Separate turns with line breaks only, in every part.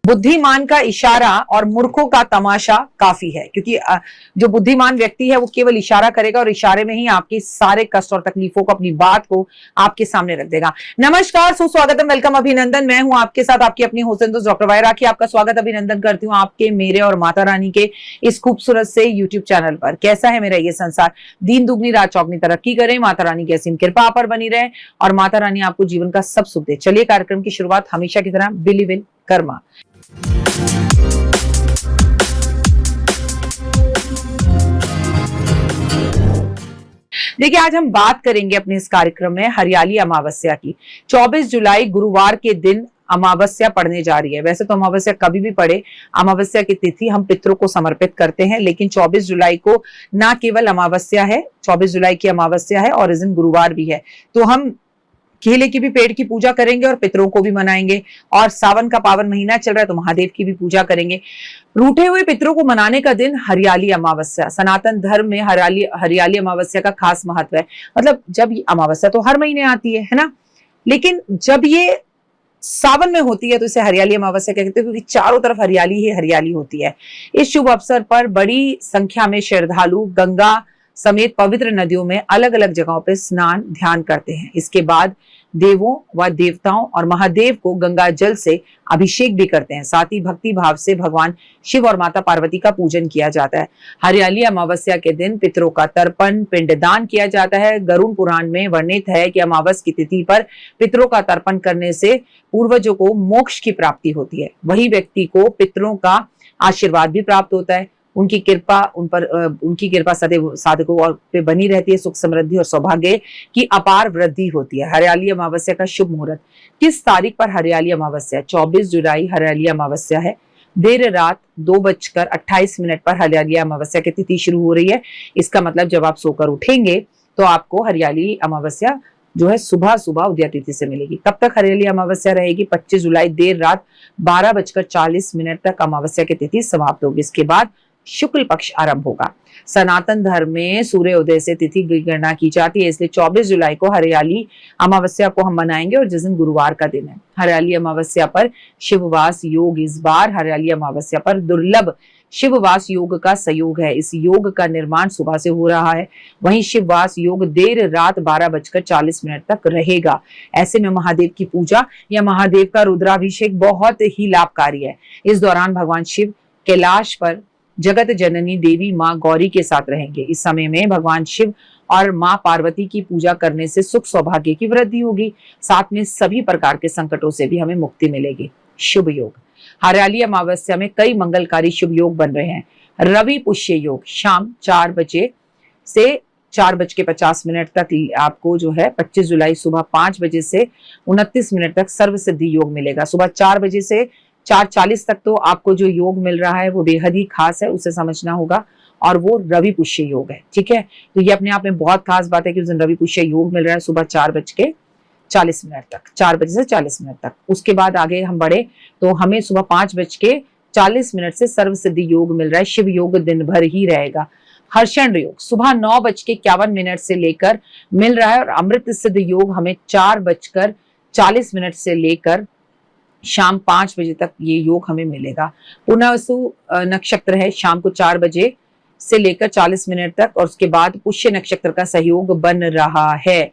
बुद्धिमान का इशारा और मूर्खों का तमाशा काफी है, क्योंकि जो बुद्धिमान व्यक्ति है वो केवल इशारा करेगा और इशारे में ही आपके सारे कष्ट और तकलीफों को, अपनी बात को आपके सामने रख देगा। नमस्कार, सुस्वागतम, वेलकम, अभिनंदन। मैं हूं आपके साथ आपकी अपनी होस्ट डॉक्टर वाई राखी। आपका स्वागत अभिनंदन करती हूँ आपके, मेरे और माता रानी के इस खूबसूरत से यूट्यूब चैनल पर। कैसा है मेरा ये संसार, दिन दुगनी रात चौगनी तरक्की करे, माता रानी की असीम कृपा पर बनी रहे और माता रानी आपको जीवन का सब सुख दे। चलिए कार्यक्रम की शुरुआत हमेशा की तरह बिलीव इन कर्मा। देखिए, आज हम बात करेंगे अपने इस कार्यक्रम में हरियाली अमावस्या की। 24 जुलाई गुरुवार के दिन अमावस्या पड़ने जा रही है। वैसे तो अमावस्या कभी भी पड़े, अमावस्या की तिथि हम पितरों को समर्पित करते हैं, लेकिन 24 जुलाई को ना केवल अमावस्या है, 24 जुलाई की अमावस्या है और इस दिन गुरुवार भी है। तो हम केले की भी पेड़ की पूजा करेंगे और पितरों को भी मनाएंगे। और सावन का पावन महीना चल रहा है तो महादेव की भी पूजा करेंगे। रूठे हुए पितरों को मनाने का दिन हरियाली अमावस्या। सनातन धर्म में हरियाली अमावस्या का खास महत्व है। मतलब जब अमावस्या तो हर महीने आती है ना, लेकिन जब ये सावन में होती है तो इसे हरियाली अमावस्या कहते हैं, क्योंकि चारों तरफ हरियाली ही हरियाली होती है। इस शुभ अवसर पर बड़ी संख्या में श्रद्धालु गंगा समेत पवित्र नदियों में अलग अलग जगहों पर स्नान ध्यान करते हैं। इसके बाद देवों व देवताओं और महादेव को गंगा जल से अभिषेक भी करते हैं। साथ ही भक्ति भाव से भगवान शिव और माता पार्वती का पूजन किया जाता है। हरियाली अमावस्या के दिन पितरों का तर्पण पिंडदान किया जाता है। गरुड़ पुराण में वर्णित है कि अमावस की तिथि पर पितरों का तर्पण करने से पूर्वजों को मोक्ष की प्राप्ति होती है। वही व्यक्ति को पितरों का आशीर्वाद भी प्राप्त होता है। उनकी कृपा सदैव साधकों और पे बनी रहती है। सुख समृद्धि और सौभाग्य की अपार वृद्धि होती है। हरियाली अमावस्या का शुभ मुहूर्त। किस तारीख पर हरियाली अमावस्या? 24 जुलाई हरियाली अमावस्या है। देर रात 2:28 पर हरियाली अमावस्या की तिथि शुरू हो रही है। इसका मतलब जब आप सोकर उठेंगे तो आपको हरियाली अमावस्या जो है सुबह सुबह उदय तिथि से मिलेगी। कब तक हरियाली अमावस्या रहेगी? 25 जुलाई देर रात 12:40 तक अमावस्या की तिथि समाप्त होगी। इसके बाद शुक्ल पक्ष आरंभ होगा। सनातन धर्म में सूर्योदय से तिथि की गणना की जाती है, इसलिए 24 जुलाई को हरियाली अमावस्या को हम मनाएंगे और जिस दिन गुरुवार का दिन है। हरियाली अमावस्या पर शिववास योग। इस बार हरियाली अमावस्या पर दुर्लभ शिववास योग का संयोग है। इस योग का निर्माण सुबह से हो रहा है। वहीं शिववास योग देर रात 12:40 तक रहेगा। ऐसे में महादेव की पूजा या महादेव का रुद्राभिषेक बहुत ही लाभकारी है। इस दौरान भगवान शिव कैलाश पर जगत जननी देवी माँ गौरी के साथ रहेंगे। इस समय में भगवान शिव और माँ पार्वती की पूजा करने से सुख सौभाग्य की वृद्धि होगी। साथ में सभी प्रकार के संकटों से भी हमें मुक्ति मिलेगी। शुभ योग। हरियाली अमावस्या में कई मंगलकारी शुभ योग बन रहे हैं। रवि पुष्य योग शाम 4 बजे से 4:50 तक आपको जो है 25 जुलाई सुबह 5 बजे से 29 मिनट तक सर्व सिद्धि योग मिलेगा। सुबह 4 बजे से 4:40 तक तो आपको जो योग मिल रहा है वो बेहद ही खास है, उसे समझना होगा। और वो रवि पुष्य योग है। ठीक है, तो ये अपने आप में बहुत खास बात है कि उस दिन रवि पुष्य योग मिल रहा है सुबह 4:40 तक, 4 बजे से 40 मिनट तक। उसके बाद आगे हम बढ़े तो हमें सुबह 5:40 से सर्व सिद्धि योग मिल रहा है। शिव योग दिन भर ही रहेगा। हर्षण योग सुबह 9:51 से लेकर मिल रहा है और अमृत सिद्ध योग हमें 4:40 से लेकर शाम 5 बजे तक ये योग हमें मिलेगा। पुनर्वसु नक्षत्र है शाम को 4 बजे से लेकर 40 मिनट तक और उसके बाद पुष्य नक्षत्र का सहयोग बन रहा है।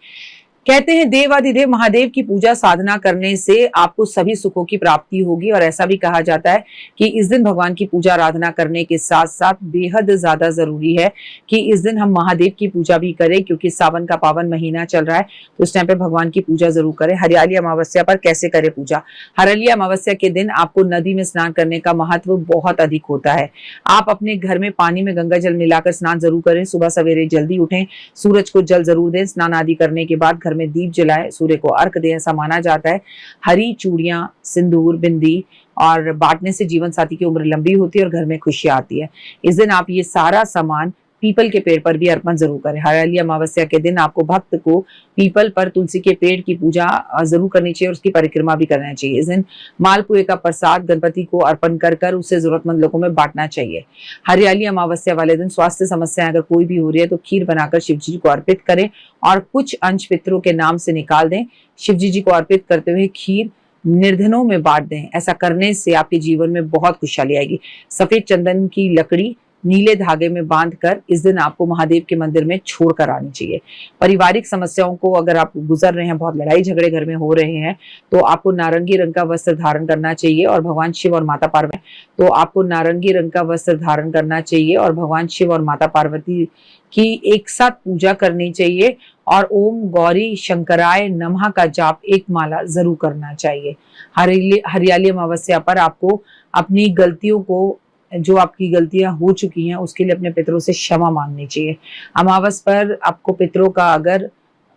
कहते हैं देवाधिदेव महादेव की पूजा साधना करने से आपको सभी सुखों की प्राप्ति होगी। और ऐसा भी कहा जाता है कि इस दिन भगवान की पूजा आराधना करने के साथ साथ बेहद ज्यादा जरूरी है कि इस दिन हम महादेव की पूजा भी करें, क्योंकि सावन का पावन महीना चल रहा है तो इस टाइम पे भगवान की पूजा जरूर करें। हरियाली अमावस्या पर कैसे करें पूजा? हरियाली अमावस्या के दिन आपको नदी में स्नान करने का महत्व बहुत अधिक होता है। आप अपने घर में पानी में गंगा जल मिलाकर स्नान जरूर करें। सुबह सवेरे जल्दी उठें, सूरज को जल जरूर दें। स्नान आदि करने के बाद घर में दीप जलाएं, सूर्य को अर्घ दें, ऐसा माना जाता है। हरी चूड़ियां, सिंदूर, बिंदी और बांटने से जीवन साथी की उम्र लंबी होती है और घर में खुशियां आती है। इस दिन आप ये सारा सामान पीपल के पेड़ पर भी अर्पण जरूर करें। हरियाली अमावस्या के दिन आपको भक्त को पीपल पर तुलसी के पेड़ की पूजा जरूर करनी चाहिए और उसकी परिक्रमा भी करना चाहिए। इस दिन मालपुए का प्रसाद गणपति को अर्पण कर कर उसे जरूरतमंद लोगों में बांटना चाहिए। हरियाली अमावस्या वाले दिन स्वास्थ्य समस्याएं अगर कोई भी हो रही है तो खीर बनाकर शिव जी को अर्पित करें और कुछ अंश पितरों के नाम से निकाल दें। शिव जी को अर्पित करते हुए खीर निर्धनों में बांट दें। ऐसा करने से आपके जीवन में बहुत खुशहाली आएगी। सफेद चंदन की लकड़ी नीले धागे में बांधकर इस दिन आपको महादेव के मंदिर में छोड़ कर आनी चाहिए। पारिवारिक समस्याओं को अगर आप गुजर रहे हैं, बहुत लड़ाई झगड़े घर में हो रहे हैं, तो आपको नारंगी रंग का वस्त्र धारण करना चाहिए और भगवान शिव और माता पार्वती तो आपको नारंगी रंग का वस्त्र धारण करना चाहिए और भगवान शिव और माता पार्वती की एक साथ पूजा करनी चाहिए और ओम गौरी शंकराय नमः का जाप एक माला जरूर करना चाहिए। हरियाली अमावस्या पर आपको अपनी गलतियों को, जो आपकी गलतियां हो चुकी हैं, उसके लिए अपने पितरों से क्षमा मांगनी चाहिए। अमावस पर आपको पितरों का अगर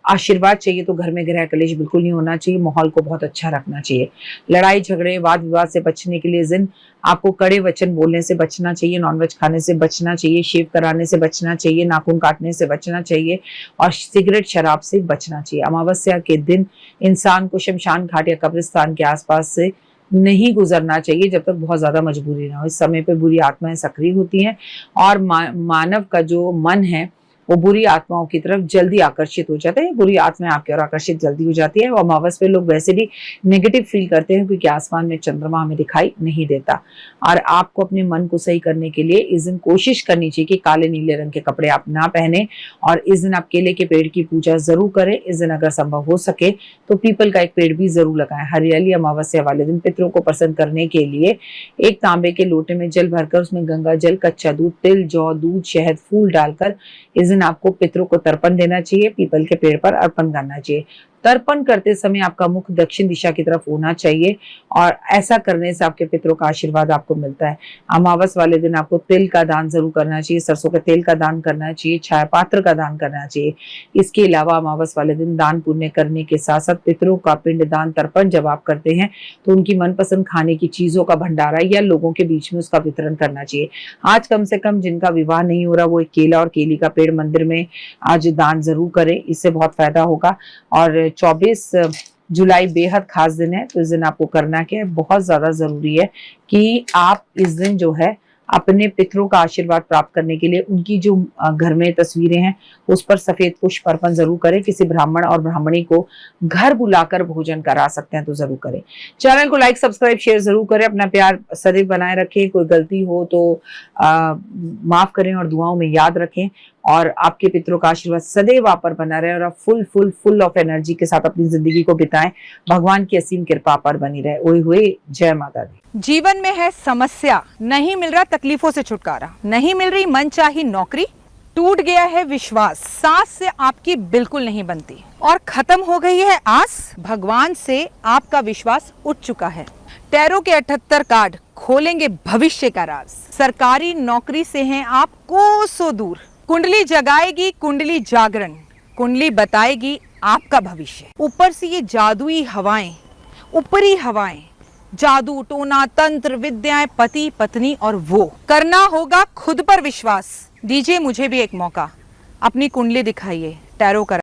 आशीर्वाद चाहिए तो घर में गृह कलेश बिल्कुल नहीं होना चाहिए, माहौल को बहुत अच्छा रखना चाहिए। लड़ाई झगड़े वाद विवाद से बचने के लिए इस दिन आपको कड़े वचन बोलने से बचना चाहिए, नॉनवेज खाने से बचना चाहिए, शेव कराने से बचना चाहिए, नाखून काटने से बचना चाहिए और सिगरेट शराब से बचना चाहिए। अमावस्या के दिन इंसान को शमशान घाट या कब्रिस्तान के आसपास से नहीं गुजरना चाहिए जब तक बहुत ज्यादा मजबूरी ना हो। इस समय पे बुरी आत्माएं सक्रिय होती हैं और मानव का जो मन है वो बुरी आत्माओं की तरफ जल्दी आकर्षित हो जाता है। बुरी आत्माएं आपकी ओर आकर्षित जल्दी हो जाती है। और अमावस पे लोग वैसे भी नेगेटिव फील करते हैं क्योंकि आसमान में चंद्रमा हमें दिखाई नहीं देता। और आपको अपने मन को सही करने के लिए इस दिन कोशिश करनी चाहिए कि काले नीले रंग के कपड़े आप ना पहने और इस दिन आप केले के पेड़ की पूजा जरूर करें। इस दिन अगर संभव हो सके तो पीपल का एक पेड़ भी जरूर लगाएं। हरियाली अमावस्या वाले दिन पितरों को प्रसन्न करने के लिए एक तांबे के लोटे में जल भरकर उसमें गंगा जल, कच्चा दूध, तिल, जौ, दूध, शहद, फूल डालकर इस दिन आपको पितरों को तर्पण देना चाहिए। पीपल के पेड़ पर अर्पण करना चाहिए। तर्पण करते समय आपका मुख दक्षिण दिशा की तरफ होना चाहिए और ऐसा करने से आपके पितरों का आशीर्वाद आपको मिलता है। अमावस वाले दिन आपको तिल का दान जरूर करना चाहिए, सरसों के तेल का दान करना चाहिए, छाया पात्र का दान करना चाहिए। इसके अलावा अमावस वाले दिन दान पुण्य करने के साथ साथ पितरों का पिंड दान तर्पण जब आप करते हैं तो उनकी मनपसंद खाने की चीजों का भंडारा या लोगों के बीच में उसका वितरण करना चाहिए। आज कम से कम जिनका विवाह नहीं हो रहा वो एक केला और केली का पेड़ मंदिर में आज दान जरूर करें, इससे बहुत फायदा होगा। और 24 जुलाई बेहद खास दिन है, तो इस दिन आपको करना क्या है, बहुत ज्यादा जरूरी है कि आप इस दिन जो है अपने पितरों का आशीर्वाद प्राप्त करने के लिए उनकी जो घर में तस्वीरें हैं उस पर सफेद पुष्प अर्पण जरूर करें। किसी ब्राह्मण और ब्राह्मणी को घर बुलाकर भोजन करा सकते हैं तो जरूर करें। चैनल को लाइक, सब्सक्राइब, शेयर जरूर करें। अपना प्यार सदैव बनाए रखें। कोई गलती हो तो माफ करें और दुआओं में याद रखें और आपके पितरों का आशीर्वाद सदैव आप पर बना रहे और आप फुल ऑफ एनर्जी के साथ अपनी जिंदगी को बिताएं। भगवान की असीम कृपा पर बनी रहे। ओए हुए, जय माता दी।
जीवन में है समस्या, नहीं मिल रहा तकलीफों से छुटकारा, नहीं मिल रही मनचाही नौकरी, टूट गया है विश्वास, सांस से आपकी बिल्कुल नहीं बनती और खत्म हो गई है आस, भगवान से आपका विश्वास उठ चुका है। टैरो के 78 कार्ड खोलेंगे भविष्य का राज। सरकारी नौकरी से हैं आप कोसों दूर। कुंडली जगाएगी कुंडली जागरण, कुंडली बताएगी आपका भविष्य। ऊपर से ये जादुई हवाएं, ऊपरी हवाएं, जादू टोना तंत्र विद्याएं, पति पत्नी और वो करना होगा खुद पर विश्वास। दीजिए मुझे भी एक मौका, अपनी कुंडली दिखाइए, टैरो कर